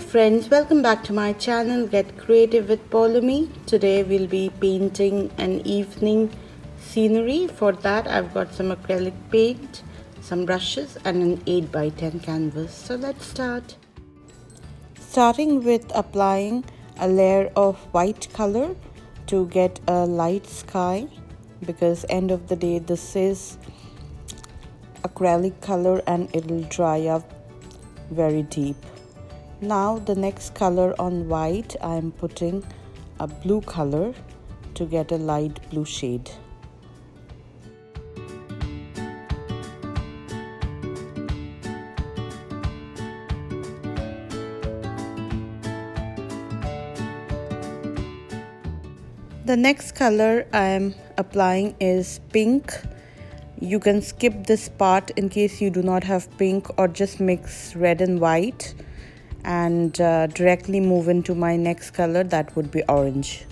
friends, welcome back to my channel Get Creative with Polumi. Today we'll be painting an evening scenery. For that I've got some acrylic paint, some brushes and an 8x10 canvas. So let's start. Starting with applying a layer of white color to get a light sky, because end of the day this is acrylic color and it'll dry up very deep. Now the next color on white, I am putting a blue color to get a light blue shade. The next color I am applying is pink. You can skip this part in case you do not have pink, or just mix red and white and directly move into my next color, that would be orange.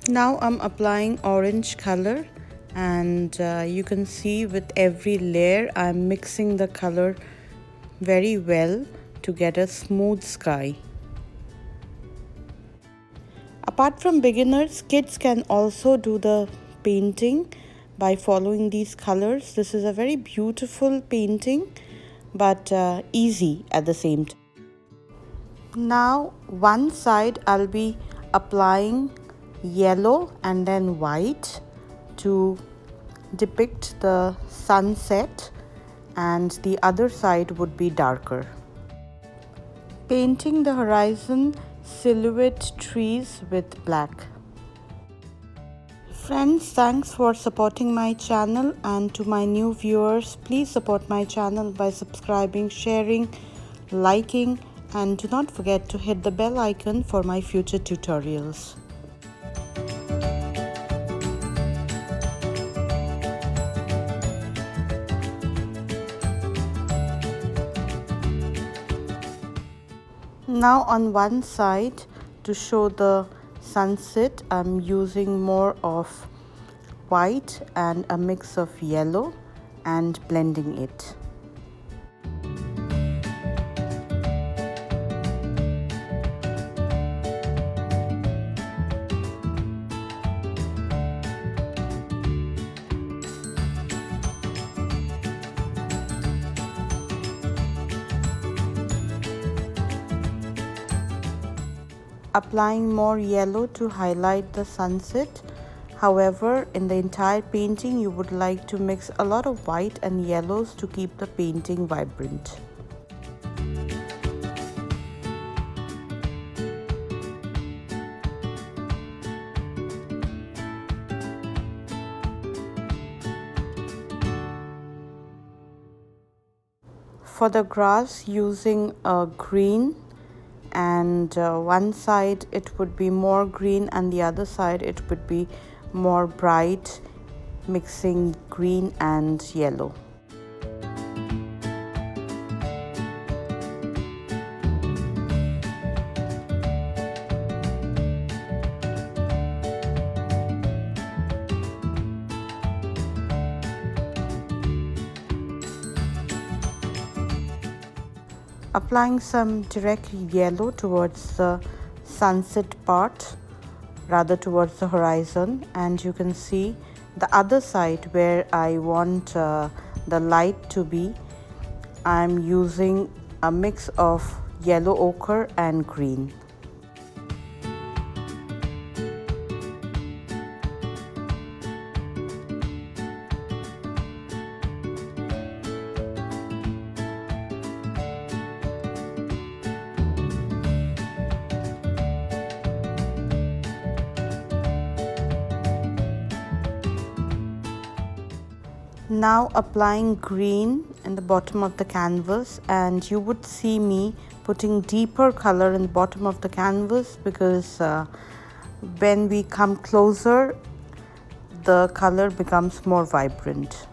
Now I'm applying orange color, and you can see with every layer I'm mixing the color very well to get a smooth sky. Apart from beginners, kids can also do the painting by following these colors. This is a very beautiful painting, but easy at the same time. Now one side I'll be applying yellow and then white to depict the sunset, and the other side would be darker. Painting the horizon silhouette trees with black. Friends, thanks for supporting my channel, and to my new viewers, please support my channel by subscribing, sharing, liking, and do not forget to hit the bell icon for my future tutorials. Now on one side, to show the sunset, I'm using more of white and a mix of yellow and blending it. Applying more yellow to highlight the sunset. However, in the entire painting you would like to mix a lot of white and yellows to keep the painting vibrant. For the grass, using a green, and one side it would be more green and the other side it would be more bright, mixing green and yellow. Applying some direct yellow towards the sunset part, rather towards the horizon, and you can see the other side where I want the light to be. I'm using a mix of yellow ochre and green. Now applying green in the bottom of the canvas, and you would see me putting deeper color in the bottom of the canvas because when we come closer the color becomes more vibrant.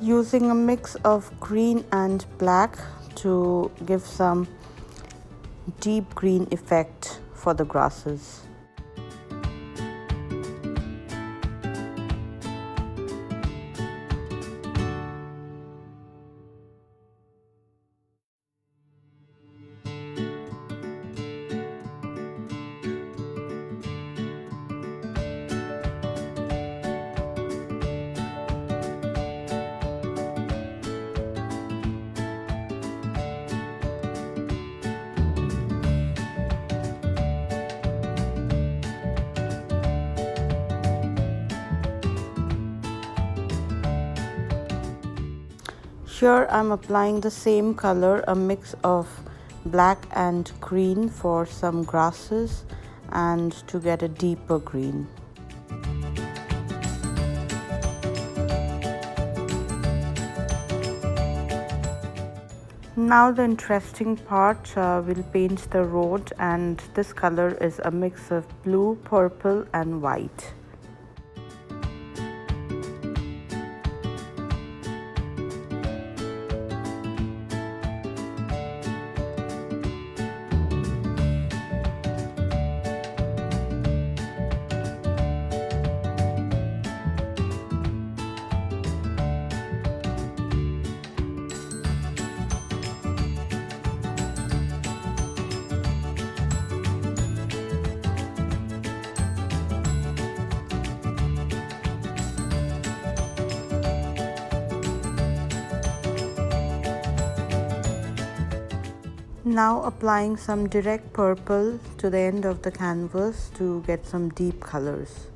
Using a mix of green and black to give some deep green effect for the grasses. Here I'm applying the same color, a mix of black and green for some grasses and to get a deeper green. Now the interesting part, we'll paint the road, and this color is a mix of blue, purple and white. Now applying some direct purple to the end of the canvas to get some deep colors.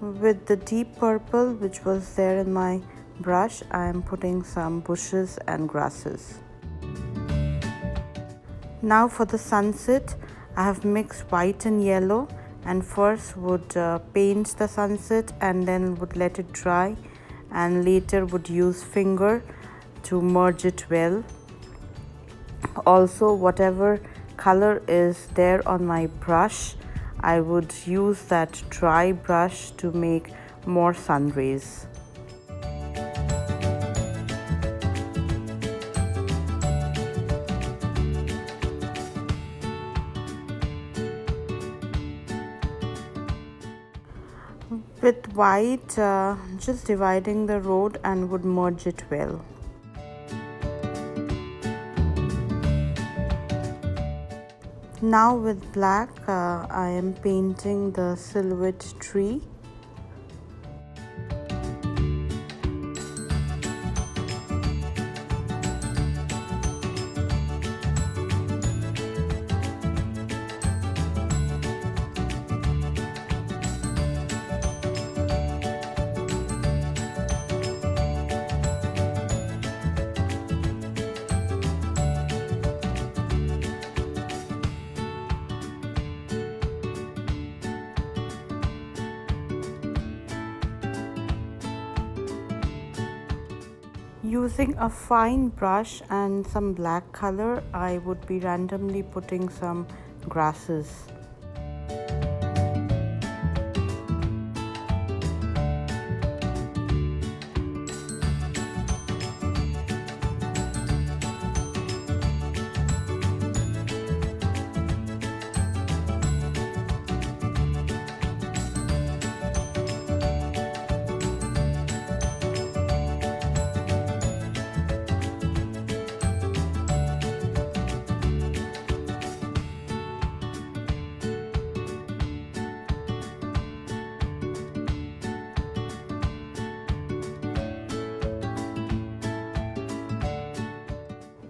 With the deep purple which was there in my brush, I am putting some bushes and grasses. Now for the sunset, I have mixed white and yellow, and first would paint the sunset and then would let it dry, and later would use finger to merge it well. Also, whatever color is there on my brush, I would use that dry brush to make more sun rays. With white, just dividing the road and would merge it well. Now with black, I am painting the silhouette tree. Using a fine brush and some black color, I would be randomly putting some grasses.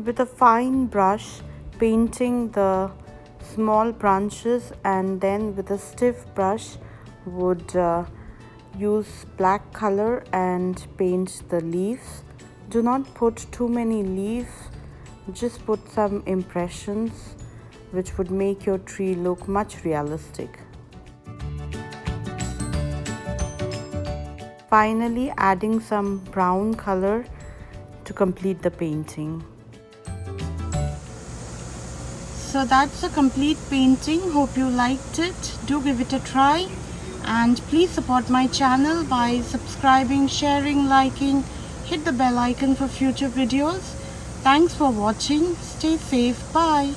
With a fine brush, painting the small branches, and then with a stiff brush would use black color and paint the leaves. Do not put too many leaves, just put some impressions which would make your tree look much realistic. Finally, adding some brown color to complete the painting. So that's a complete painting. Hope you liked it. Do give it a try, and please support my channel by subscribing, sharing, liking, hit the bell icon for future videos. Thanks for watching. Stay safe. Bye.